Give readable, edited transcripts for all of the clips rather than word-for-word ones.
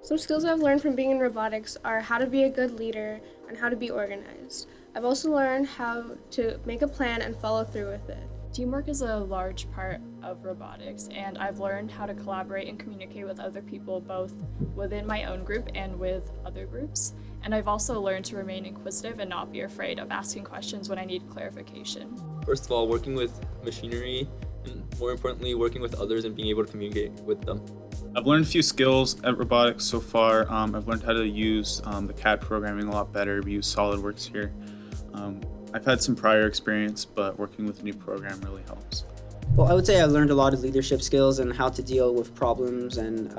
Some skills I've learned from being in robotics are how to be a good leader and how to be organized. I've also learned how to make a plan and follow through with it. Teamwork is a large part of robotics, and I've learned how to collaborate and communicate with other people both within my own group and with other groups. And I've also learned to remain inquisitive and not be afraid of asking questions when I need clarification. First of all, working with machinery, and more importantly, working with others and being able to communicate with them. I've learned a few skills at robotics so far. I've learned how to use the CAD programming a lot better. We use SolidWorks here. I've had some prior experience, but working with a new program really helps. Well, I would say I learned a lot of leadership skills and how to deal with problems and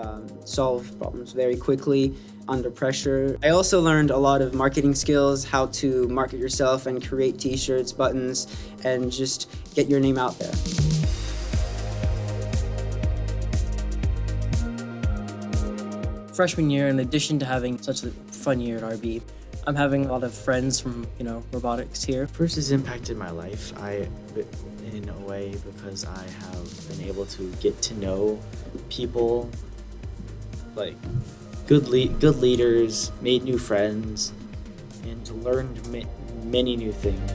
solve problems very quickly under pressure. I also learned a lot of marketing skills, how to market yourself and create t-shirts, buttons, and just get your name out there. Freshman year, in addition to having such a fun year at RB, I'm having a lot of friends from, robotics here. First, it's impacted my life in a way because I have been able to get to know people, like good leaders, made new friends, and learned many new things.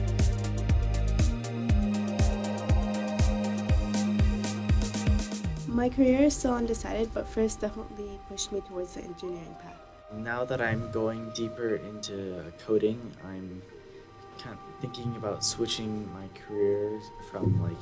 My career is still undecided, but first definitely pushed me towards the engineering path. Now that I'm going deeper into coding, I'm kind of thinking about switching my career from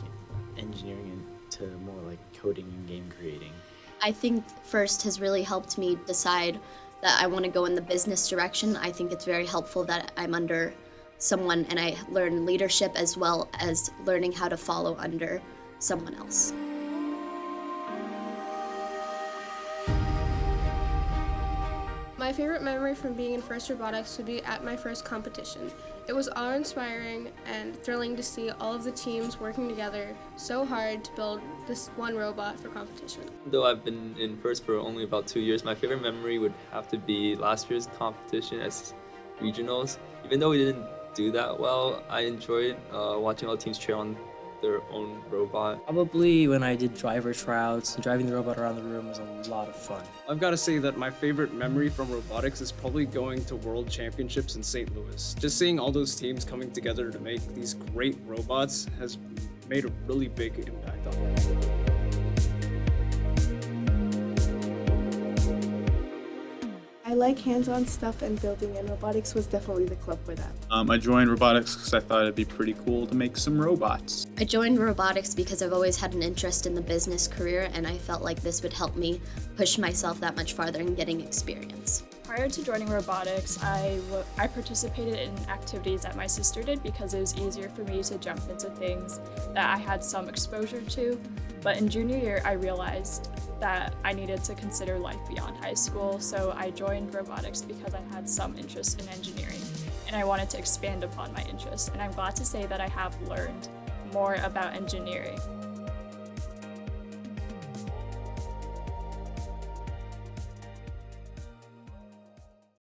engineering into more like coding and game creating. I think FIRST has really helped me decide that I want to go in the business direction. I think it's very helpful that I'm under someone and I learn leadership as well as learning how to follow under someone else. My favorite memory from being in FIRST Robotics would be at my first competition. It was awe-inspiring and thrilling to see all of the teams working together so hard to build this one robot for competition. Though I've been in FIRST for only about 2 years, my favorite memory would have to be last year's competition as regionals. Even though we didn't do that well, I enjoyed watching all the teams cheer on their own robot. Probably when I did driver tryouts and driving the robot around the room was a lot of fun. I've got to say that my favorite memory from robotics is probably going to World Championships in St. Louis. Just seeing all those teams coming together to make these great robots has made a really big impact on me. I like hands-on stuff and building, and robotics was definitely the club for that. I joined robotics because I thought it'd be pretty cool to make some robots. I joined robotics because I've always had an interest in the business career and I felt like this would help me push myself that much farther in getting experience. Prior to joining robotics, I participated in activities that my sister did because it was easier for me to jump into things that I had some exposure to. But in junior year, I realized that I needed to consider life beyond high school, so I joined robotics because I had some interest in engineering, and I wanted to expand upon my interests, and I'm glad to say that I have learned more about engineering.